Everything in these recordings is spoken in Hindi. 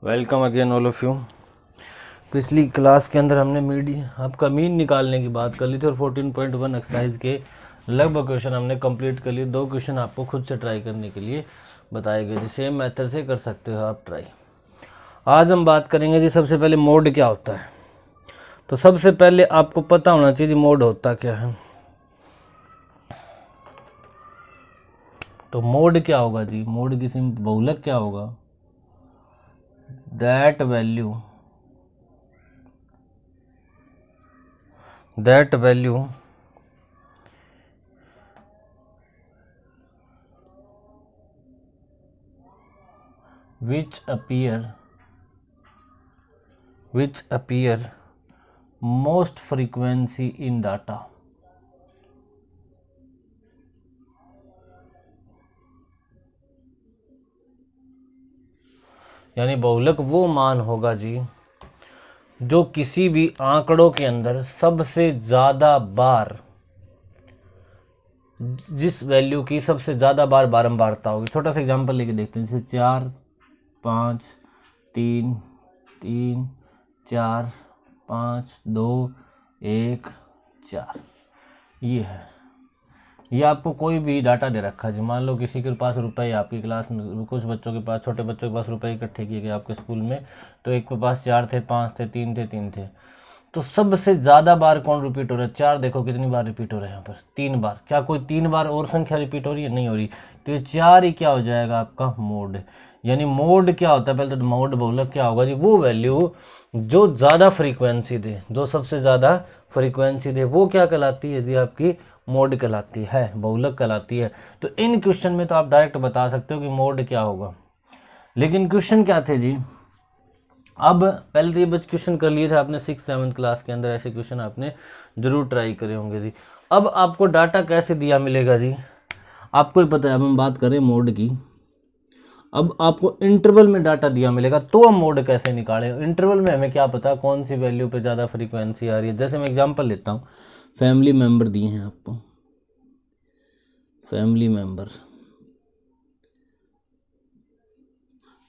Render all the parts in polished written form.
Welcome again all of you. पिछली क्लास के अंदर हमने आपका मीन निकालने की बात कर ली थी और 14.1 एक्सरसाइज के लगभग क्वेश्चन हमने कंप्लीट कर लिए। 2 क्वेश्चन आपको खुद से ट्राई करने के लिए बताए गए थे, सेम मेथड से कर सकते हो आप ट्राई। आज हम बात करेंगे जी सबसे पहले मोड क्या होता है। तो सबसे पहले आपको पता होना चाहिए जी मोड होता क्या है। तो मोड क्या होगा जी, मोड की सिंपल बहुलक क्या होगा, that value which appear most frequency in data। यानी बहुलक वो मान होगा जी जो किसी भी आंकड़ों के अंदर सबसे ज़्यादा बार, जिस वैल्यू की सबसे ज़्यादा बार बारंबारता होगी। छोटा सा एग्जांपल लेके देखते हैं, जैसे 4 5 3 3 4 5 2 1 4। ये है, ये आपको कोई भी डाटा दे रखा है जी। मान लो किसी के पास रुपए, आपकी क्लास में कुछ बच्चों के पास, छोटे बच्चों के पास रुपए इकट्ठे किए गए आपके स्कूल में। तो एक के पास 4 थे, 5 थे, 3 थे। तो सबसे ज़्यादा बार कौन रिपीट हो रहा है? 4 देखो कितनी बार रिपीट हो रहा है यहाँ पर, 3 बार। क्या कोई 3 बार और संख्या रिपीट हो रही है? नहीं हो रही। तो ये 4 ही क्या हो जाएगा आपका मोड। यानी मोड क्या होता है, पहले तो मोड बहुलक क्या होगा जी, वो वैल्यू जो ज़्यादा फ्रीक्वेंसी दे, जो सबसे ज़्यादा फ्रीक्वेंसी दे, वो क्या कहलाती है जी, आपकी मोड कहलाती है, बहुलक कहलाती है। तो इन क्वेश्चन में तो आप डायरेक्ट बता सकते हो कि मोड क्या होगा। लेकिन क्वेश्चन क्या थे जी, अब पहले तो ये बच क्वेश्चन कर लिए थे आपने 6-7 क्लास के अंदर, ऐसे क्वेश्चन आपने जरूर ट्राई करे होंगे जी। अब आपको डाटा कैसे दिया मिलेगा जी, आपको ही पता है। अब हम बात करें मोड की। अब आपको इंटरवल में डाटा दिया मिलेगा, तो हम मोड कैसे निकालें। इंटरवल में हमें क्या पता कौन सी वैल्यू पे ज़्यादा फ्रीक्वेंसी आ रही है। जैसे मैं एग्जांपल लेता हूँ, फैमिली मेम्बर दिए हैं आपको, फैमिली मेम्बर,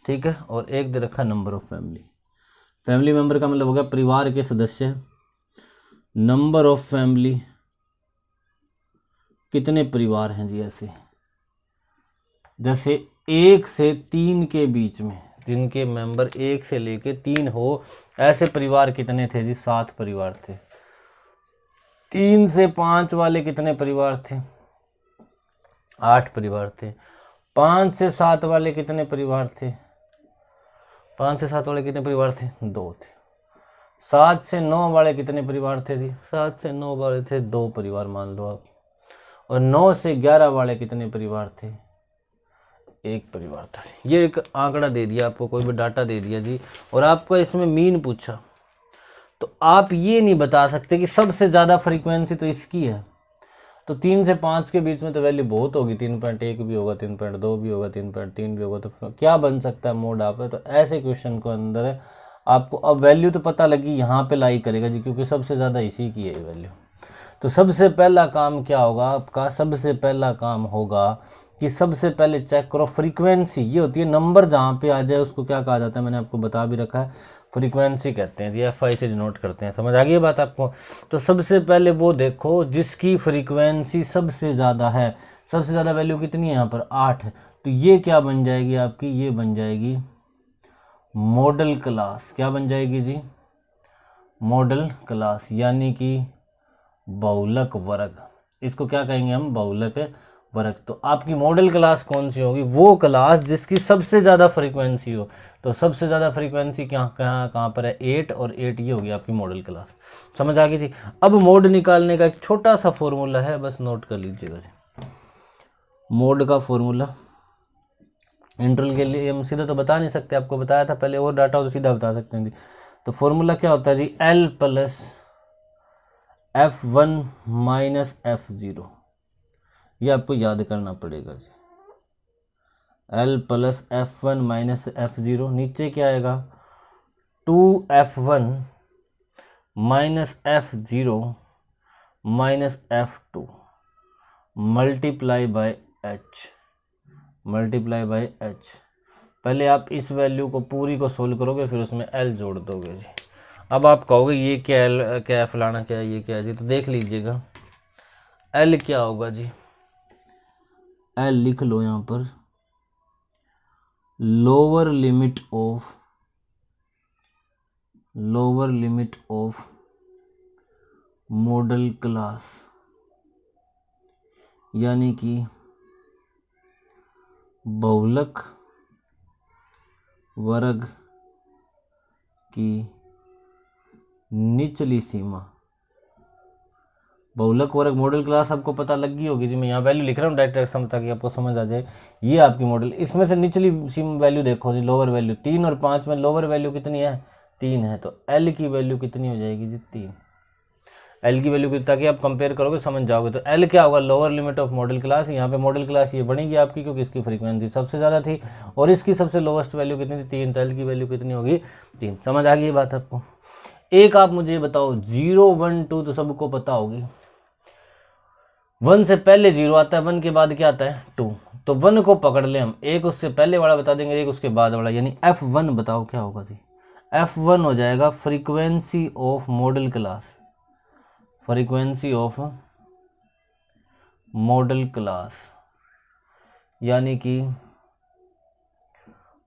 ठीक है, और एक दे रखा number of family. Family member का मतलब हो गया परिवार के सदस्य। नंबर ऑफ फैमिली, कितने परिवार हैं जी ऐसे, जैसे 1 से 3 के बीच में, जिनके मेंबर 1 से लेके 3 हो, ऐसे परिवार कितने थे जी? 7 परिवार थे। 3 से 5 वाले कितने परिवार थे? 8 परिवार थे। 5 से 7 वाले कितने परिवार थे? 5 से 7 वाले कितने परिवार थे? 2 थे। 7 से 9 वाले कितने परिवार थे जी? 7 से 9 वाले थे 2 परिवार मान लो आप। और 9 से 11 वाले कितने परिवार थे? 1 परिवार था। ये एक आंकड़ा दे दिया आपको, कोई भी डाटा दे दिया जी, और आपको इसमें मीन पूछा। तो आप ये नहीं बता सकते कि सबसे ज़्यादा फ्रीक्वेंसी तो इसकी है। तो 3 से 5 के बीच में तो वैल्यू बहुत होगी, 3.1 भी होगा, 3.2 भी होगा, 3.3 भी होगा। तो क्या बन सकता है मोड आप है? तो ऐसे क्वेश्चन को अंदर आपको अब वैल्यू तो पता लगी, यहाँ पे लाई करेगा जी, क्योंकि सबसे ज़्यादा इसी की है वैल्यू। तो सबसे पहला काम क्या होगा आपका? सबसे पहला काम होगा कि सबसे पहले चेक करो फ्रीक्वेंसी। ये होती है नंबर जहाँ पे आ जाए उसको क्या कहा जाता है, मैंने आपको बता भी रखा है, फ्रीक्वेंसी कहते हैं जी। FI से डिनोट करते हैं। समझ आ गई बात आपको? तो सबसे पहले वो देखो जिसकी फ्रीक्वेंसी सबसे ज़्यादा है। सबसे ज़्यादा वैल्यू कितनी है यहाँ पर? 8 है। तो ये क्या बन जाएगी आपकी? ये बन जाएगी मॉडल क्लास। क्या बन जाएगी जी? मॉडल क्लास, यानी कि बहुलक वर्ग। इसको क्या कहेंगे हम? बहुलक वर्ग। तो आपकी मॉडल क्लास कौन सी होगी? वो क्लास जिसकी सबसे ज़्यादा फ्रीक्वेंसी हो। तो सबसे ज़्यादा फ्रीक्वेंसी कहाँ पर है? 8, और 8 ये होगी आपकी मॉडल क्लास। समझ आ गई थी? अब मोड निकालने का एक छोटा सा फॉर्मूला है, बस नोट कर लीजिएगा जी। मोड का फॉर्मूला इंटरवल के लिए हम सीधा तो बता नहीं सकते, आपको बताया था पहले, और डाटा तो सीधा बता सकते हैं जी। तो फॉर्मूला क्या होता है जी? L plus F1 minus F0। ये आपको याद करना पड़ेगा जी। L plus F1 minus F0, नीचे क्या आएगा? 2F1 minus F0 minus F2 multiply by H, multiply by H। पहले आप इस वैल्यू को पूरी को सोल्व करोगे, फिर उसमें एल जोड़ दोगे जी। अब आप कहोगे ये क्या एल क्या है, फलाना क्या है, ये क्या है जी, तो देख लीजिएगा एल क्या होगा जी। एल लिख लो यहाँ पर, lower limit of model class, यानी कि बहुलक वर्ग की निचली सीमा। बहुलक वर्ग मॉडल क्लास आपको पता लग गई होगी जी, मैं यहाँ वैल्यू लिख रहा हूँ डायरेक्ट ताकि आपको समझ आ जाए। ये आपकी मॉडल, इसमें से निचली सीमा वैल्यू देखो जी, लोअर वैल्यू 3 और 5 में लोअर वैल्यू कितनी है, 3 है, तो एल की वैल्यू कितनी हो जाएगी जी, 3। एल की वैल्यू ताकि आप कंपेयर करोगे समझ जाओगे, तो एल क्या होगा, lower limit of model class. यहाँ पे मॉडल क्लास ये बनेगी आपकी क्योंकि इसकी फ्रीक्वेंसी सबसे ज़्यादा थी और इसकी सबसे लोवेस्ट वैल्यू कितनी थी, 3, तो एल की वैल्यू कितनी होगी, 3। समझ आ गई ये बात आपको। एक आप मुझे बताओ 0, 1, 2 तो सबको पता होगी, 1 से पहले 0 आता है, 1 के बाद क्या आता है 2, तो 1 को पकड़ ले हम, एक उससे पहले वाला बता देंगे, एक उसके बाद वाला, यानी F1 बताओ क्या होगा जी। F1 हो जाएगा frequency of model class, frequency of model class, यानी कि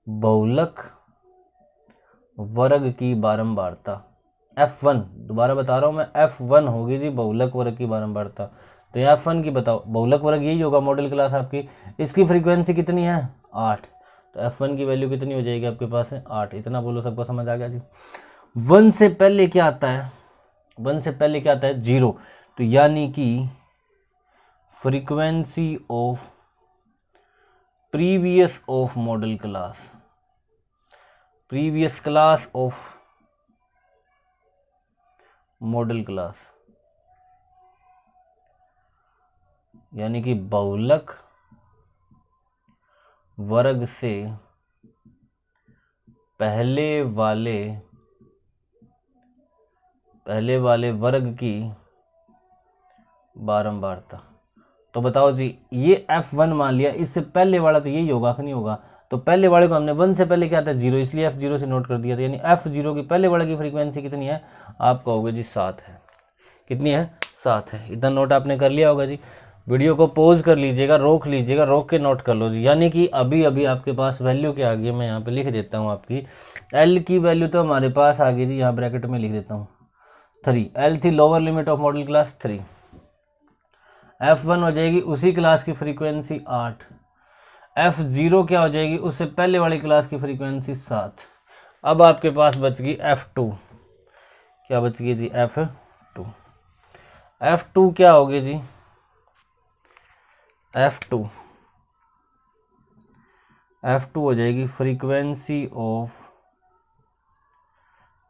बहुलक वर्ग की बारंबारता। F1 दोबारा बता रहा हूं मैं, F1 होगी जी बहुलक वर्ग की बारंबारता। तो यहाँ F1 की बताओ, बहुलक वर्ग यही होगा मॉडल क्लास आपकी, इसकी फ्रीक्वेंसी कितनी है 8, तो F1 की वैल्यू कितनी हो जाएगी आपके पास है 8। इतना बोलो, सबको समझ आ गया जी। 1 से पहले क्या आता है, 1 से पहले क्या आता है 0, तो यानी कि frequency of previous of model class, previous class of model class, यानी कि बहुलक वर्ग से पहले वाले वर्ग की बारंबारता। तो बताओ जी, ये F1 मान लिया, इससे पहले वाला तो यही होगा कि नहीं होगा, तो पहले वाले को हमने 1 से पहले क्या था 0, इसलिए F0 से नोट कर दिया था, यानी F0 की पहले वाले की फ्रीक्वेंसी कितनी है, आप कहोगे जी 7 है। कितनी है, 7 है। इतना नोट आपने कर लिया होगा जी। वीडियो को पॉज कर लीजिएगा, रोक लीजिएगा, रोक के नोट कर लो जी। यानी कि अभी अभी आपके पास वैल्यू क्या आ गई है, मैं यहाँ पे लिख देता हूँ आपकी एल की वैल्यू तो हमारे पास आ गई जी, यहाँ ब्रैकेट में लिख देता हूँ 3। एल थी lower limit of model class 3, F1 हो जाएगी उसी क्लास की फ्रीक्वेंसी 8, F0 क्या हो जाएगी, उससे पहले वाली क्लास की फ्रीक्वेंसी 7। अब आपके पास बच गई F2, क्या बच गई जी F2। F2 क्या होगी जी, F2 हो जाएगी फ्रीक्वेंसी ऑफ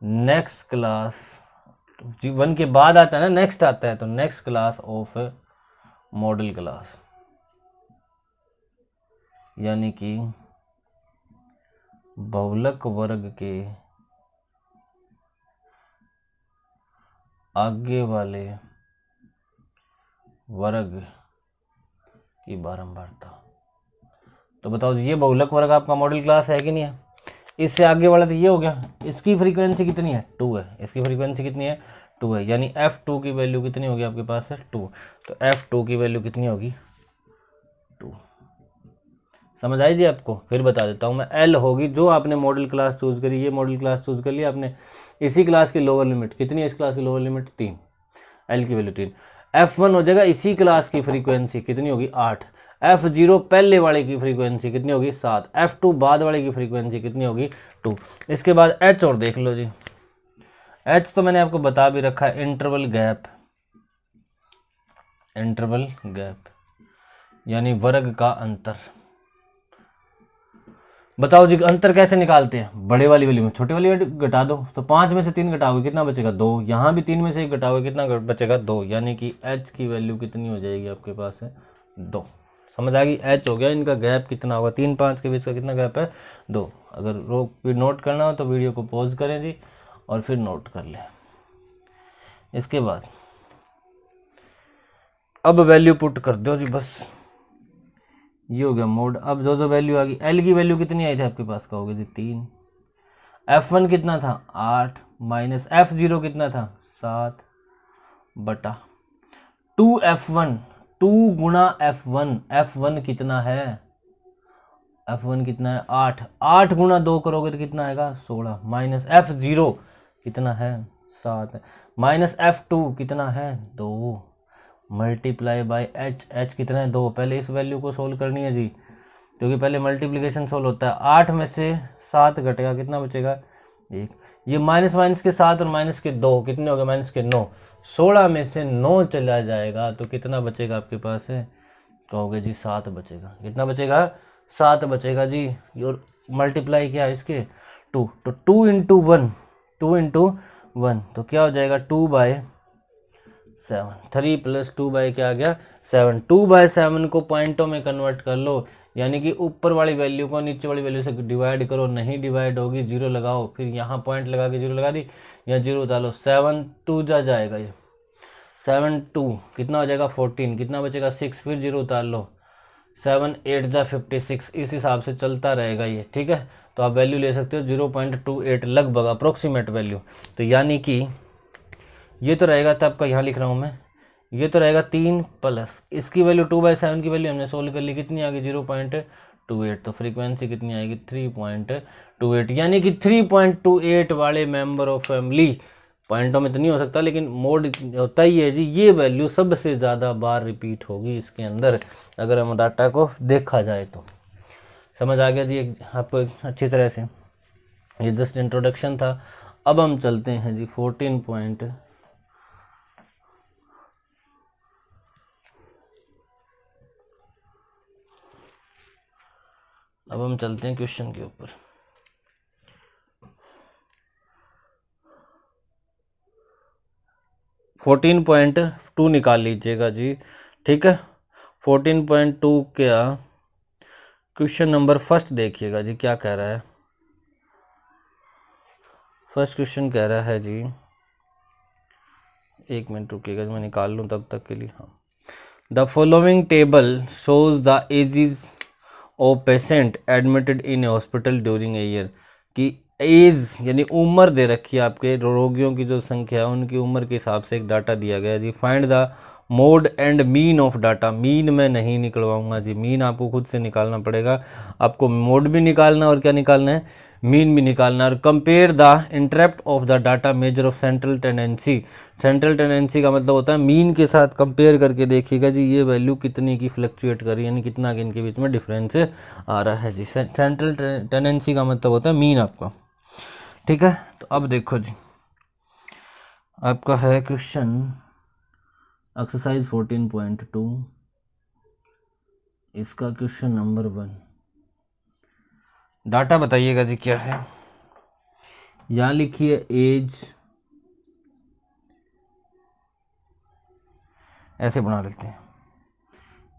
नेक्स्ट क्लास जी, 1 के बाद आता है ना, नेक्स्ट आता है, तो next class of model class, यानी कि बहुलक वर्ग के आगे वाले वर्ग की बारंबारता। तो बताओ ये बहुलक वर्ग आपका मॉडल क्लास है कि नहीं है, इससे आगे वाला तो ये हो गया, इसकी फ्रीक्वेंसी कितनी है 2 है, इसकी फ्रीक्वेंसी कितनी है 2 है, यानी F2 की वैल्यू कितनी होगी आपके पास है 2, तो F2 की वैल्यू कितनी होगी 2। समझ आई जी आपको। फिर बता देता हूँ मैं, L होगी जो आपने मॉडल क्लास चूज करी, ये मॉडल क्लास चूज कर लिया आपने, इसी क्लास की लोअर लिमिट कितनी है, इस क्लास की लोअर लिमिट 3, L की वैल्यू 3। F1 हो जाएगा इसी क्लास की फ्रीक्वेंसी कितनी होगी 8, F0 पहले वाले की फ्रीक्वेंसी कितनी होगी 7, F2 बाद वाले की फ्रीक्वेंसी कितनी होगी 2। इसके बाद H और देख लो जी, H तो मैंने आपको बता भी रखा है, इंटरवल गैप यानी वर्ग का अंतर। बताओ जी अंतर कैसे निकालते हैं, बड़े वाली वैल्यू में छोटी वाली वैल्यू घटा दो, तो 5 में से 3 घटाओगे कितना बचेगा 2, यहाँ भी 3 में से 1 घटाओगे कितना बचेगा 2, यानी कि H की वैल्यू कितनी हो जाएगी आपके पास है 2। समझ आ गई, H हो गया, इनका गैप कितना होगा 3, 5 के बीच का कितना गैप है 2। अगर रोक भी नोट करना हो तो वीडियो को पॉज करें जी और फिर नोट कर लें। इसके बाद अब वैल्यू पुट कर दो जी बस, ये हो गया मोड। अब जो वैल्यू आ गई, एल की वैल्यू कितनी आई थी आपके पास, कहोगे जी 3। F1 कितना था 8 माइनस F0 कितना था 7 बटा 2F1, 2 गुणा F1, F1 कितना है, F1 कितना है 8, 8 गुणा 2 करोगे तो कितना आएगा 16, माइनस F0 कितना है 7 माइनस F2 कितना है 2 मल्टीप्लाई बाय H, H कितना है 2। पहले इस वैल्यू को सोल्व करनी है जी, क्योंकि पहले मल्टीप्लिकेशन सोल्व होता है। 8 में से 7 घटेगा कितना बचेगा 1, ये माइनस माइनस के 7 और माइनस के 2 कितने हो गए माइनस के 9, 16 में से 9 चला जाएगा तो कितना बचेगा आपके पास है, कहोगे जी 7 बचेगा। कितना बचेगा 7 बचेगा जी। और मल्टीप्लाई क्या है इसके 2, तो 2 इंटू 1, 2 इंटू 1 तो क्या हो जाएगा 2/7, 3 प्लस 2 बाई क्या आ गया 7। 2/7 को पॉइंटों में कन्वर्ट कर लो, यानी कि ऊपर वाली वैल्यू को नीचे वाली वैल्यू से डिवाइड करो, नहीं डिवाइड होगी 0 लगाओ, फिर यहाँ पॉइंट लगा के 0 लगा दी, यहाँ 0 उतारो, 7 2 जाएगा, ये 7 2 कितना हो जाएगा 14, कितना बचेगा 6, फिर 0 उतार लो, 7 8 56, इस हिसाब से चलता रहेगा ये, ठीक है। तो आप वैल्यू ले सकते हो 0.28 लगभग अप्रोक्सीमेट वैल्यू। तो यानी कि ये तो रहेगा, तब का यहाँ लिख रहा हूँ मैं, ये तो रहेगा 3 प्लस इसकी वैल्यू 2/7 की वैल्यू हमने सोल्व कर ली, कितनी आ गई 0.28, तो फ्रीक्वेंसी कितनी आएगी 3.28, यानी कि 3.28 वाले मेंबर ऑफ फैमिली, पॉइंटों में तो नहीं हो सकता लेकिन मोड होता ही है जी, ये वैल्यू सबसे ज़्यादा बार रिपीट होगी इसके अंदर अगर हम डाटा को देखा जाए तो। समझ आ गया जी आपको अच्छी तरह से, ये जस्ट इंट्रोडक्शन था। अब हम चलते हैं जी 14 पॉइंट, अब हम चलते हैं क्वेश्चन के ऊपर। फोर्टीन पॉइंट 2 निकाल लीजिएगा जी, ठीक है। 14.2 क्या क्वेश्चन नंबर फर्स्ट देखिएगा जी, क्या कह रहा है। फर्स्ट क्वेश्चन कह रहा है जी, एक मिनट रुकिएगा मैं निकाल लूँ तब तक के लिए। हाँ, the following table shows the ages of patient admitted in hospital during a year, कि एज यानी उम्र दे रखी है आपके रोगियों की जो संख्या है उनकी उम्र के हिसाब से एक डाटा दिया गया जी। Find the mode and mean of data, mean मैं नहीं निकलवाऊंगा जी, मीन आपको खुद से निकालना पड़ेगा, आपको मोड भी निकालना और क्या निकालना है मीन भी निकालना। और compare the interrupt of the data measure of central tendency, central tendency का मतलब होता है मीन के साथ कंपेयर करके देखिएगा जी ये वैल्यू कितनी की फ्लक्चुएट कर रही है, यानी कितना के इनके बीच में डिफरेंस आ रहा है जी। सेंट्रल टेंडेंसी का मतलब होता है मीन आपका, ठीक है। तो अब देखो जी आपका है क्वेश्चन एक्सरसाइज 14.2, इसका क्वेश्चन नंबर 1, डाटा बताइएगा जी क्या है। यहाँ लिखिए एज, ऐसे बना लेते हैं,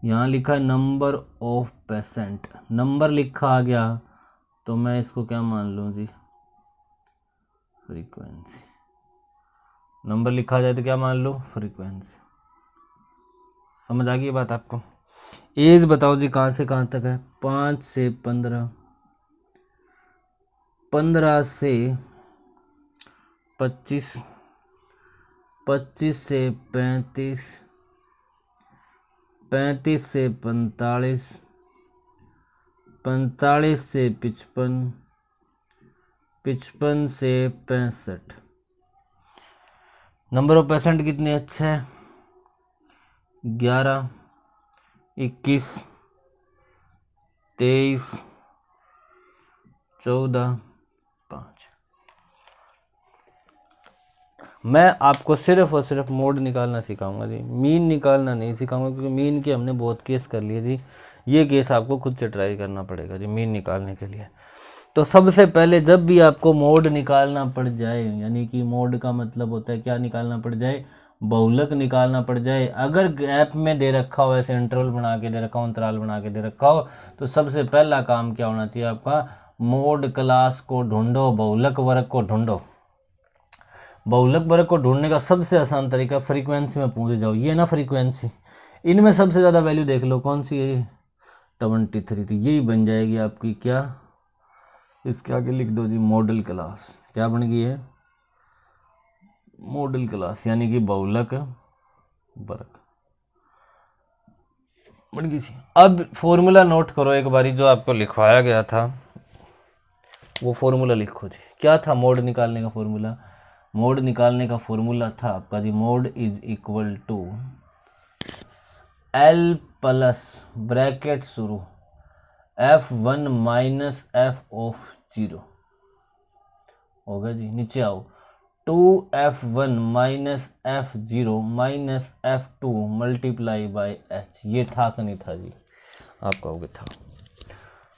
यहाँ लिखा नंबर ऑफ पेशेंट, नंबर लिखा आ गया तो मैं इसको क्या मान लूँ जी फ्रीक्वेंसी, नंबर लिखा जाए तो क्या मान लो फ्रीक्वेंसी। समझ आ गई बात आपको। एज बताओ जी कहाँ से कहाँ तक है, 5 से 15, 15 से 25, 25 से 35, 35 से 45, 45 से 55, 55 से 65। नंबर ऑफ पेशेंट कितने अच्छे हैं 11, 21, 23, 14, 5। मैं आपको सिर्फ और सिर्फ मोड निकालना सिखाऊंगा जी, मीन निकालना नहीं सिखाऊंगा, क्योंकि मीन के हमने बहुत केस कर लिए जी, ये केस आपको खुद से ट्राई करना पड़ेगा जी मीन निकालने के लिए। तो सबसे पहले जब भी आपको मोड निकालना पड़ जाए, यानी कि मोड का मतलब होता है क्या निकालना पड़ जाए, बहुलक निकालना पड़ जाए, अगर गैप में दे रखा हो, ऐसे इंटरवल बना के दे रखा हो, अंतराल बना के दे रखा हो, तो सबसे पहला काम क्या होना चाहिए आपका, मोड क्लास को ढूंढो, बहुलक वर्ग को ढूंढो। बहुलक वर्ग को ढूंढने का सबसे आसान तरीका फ्रीक्वेंसी में पूछ जाओ, ये ना फ्रीक्वेंसी, इनमें सबसे ज़्यादा वैल्यू देख लो कौन सी है, 23। तो यही बन जाएगी आपकी क्या, इसके आगे लिख दो जी मॉडल क्लास। क्या बन गई है, मॉडल क्लास, यानी कि बहुलक वर्ग बन गई थी। अब फॉर्मूला नोट करो एक बारी, जो आपको लिखवाया गया था वो फॉर्मूला लिखो जी। क्या था मोड निकालने का फॉर्मूला, मोड निकालने का फॉर्मूला था आपका जी, mode is equal to L plus bracket शुरू F1 माइनस एफ ऑफ 0 होगा जी। नीचे आओ, 2F1 minus F0 minus F2 multiply by H। ये था कि नहीं था जी, आप कहोगे था।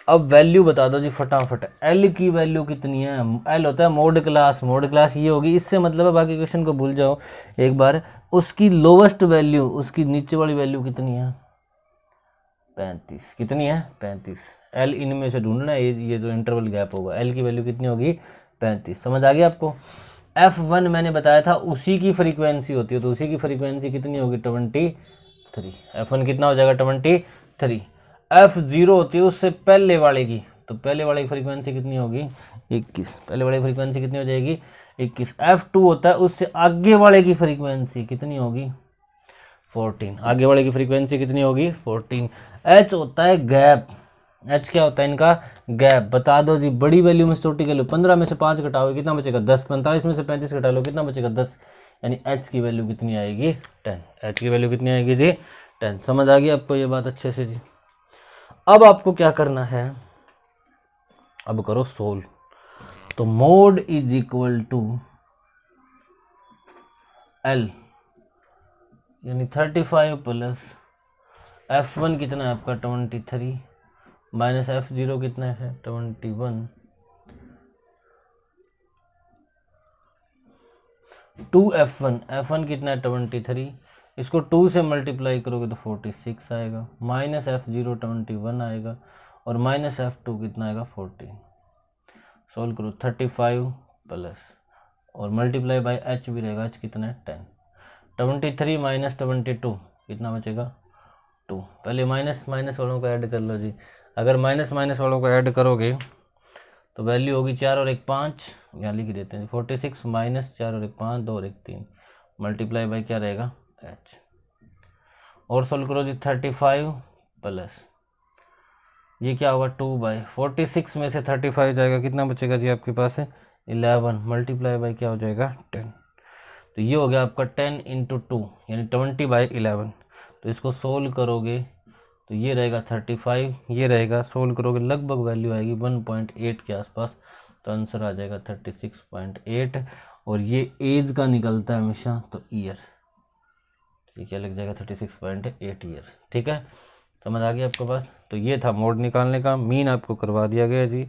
अब वैल्यू बता दो जी फटाफट, L की वैल्यू कितनी है। L होता है मोड क्लास, मोड क्लास ये होगी, इससे मतलब है, बाकी क्वेश्चन को भूल जाओ एक बार। उसकी लोवेस्ट वैल्यू, उसकी नीचे वाली वैल्यू कितनी है, 35। कितनी है, 35। L इनमें से ढूंढना है, ये जो इंटरवल गैप होगा, L की वैल्यू कितनी होगी, 35। समझ आ गया आपको। F1 मैंने बताया था उसी की फ्रीक्वेंसी होती है, तो उसी की फ्रीक्वेंसी कितनी होगी, 23। F1 कितना हो जाएगा, 23। F0 होती है उससे पहले वाले की, तो पहले वाले की फ्रीक्वेंसी कितनी होगी, 21। पहले वाले की फ्रीक्वेंसी कितनी हो जाएगी, 21। F2 होता है उससे आगे वाले की फ्रीक्वेंसी कितनी होगी, 14। आगे वाले की फ्रीक्वेंसी कितनी होगी, 14। H होता है गैप, H क्या होता है इनका, गैप। बता दो जी, बड़ी वैल्यू में छोटी कर लो, 15 में से 5 घटाओगे कितना बचेगा, 10। 45 में से 35 घटा लो कितना बचेगा, 10। यानी H की वैल्यू कितनी आएगी, 10। H की वैल्यू कितनी आएगी जी, 10। समझ आ गई आपको ये बात अच्छे से जी। अब आपको क्या करना है, अब करो सोल्व। तो mode is equal to L यानी 35 प्लस F1 कितना है आपका, 23 माइनस F0 कितना है, 21। 2F1, F1 कितना है, 23। इसको 2 से मल्टीप्लाई करोगे तो 46 आएगा, माइनस F0 21 आएगा, और माइनस F2 कितना आएगा, 14। सोल्व करो, 35 प्लस और मल्टीप्लाई बाई H भी रहेगा, H कितना है, 10। 23 माइनस 22 कितना बचेगा, 2। पहले माइनस माइनस वालों को ऐड कर लो जी। अगर माइनस माइनस वालों को ऐड करोगे तो वैल्यू होगी 4 और 1 5, यहाँ लिख देते हैं 46 माइनस 4 और 1 5, 2 और 1 3, मल्टीप्लाई बाई क्या रहेगा, H। और सोल्व करो जी, 35 प्लस ये क्या होगा, 2/46 में से 35 जाएगा, कितना बचेगा जी आपके पास है, 11, मल्टीप्लाई बाई क्या हो जाएगा, 10। तो ये हो गया आपका 10 × 2 यानी 20/11। तो इसको सोल्व करोगे तो ये रहेगा 35, ये रहेगा, सोल्व करोगे लगभग वैल्यू आएगी 1.8 के आसपास, तो आंसर आ जाएगा 36.8। और ये एज का निकलता है हमेशा, तो ईयर, ये क्या लग जाएगा, 36.8 ईयर। ठीक है, समझ आ गया आपको बात। तो ये था मोड निकालने का, मीन आपको करवा दिया गया जी,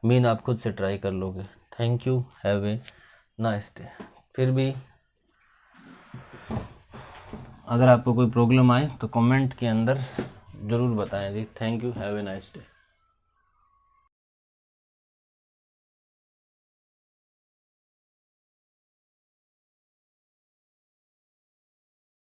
मीन आप खुद से ट्राई कर लोगे। Thank you, have a nice day. फिर भी अगर आपको कोई प्रॉब्लम आए तो कमेंट के अंदर ज़रूर बताएं जी। Thank you, have a nice day.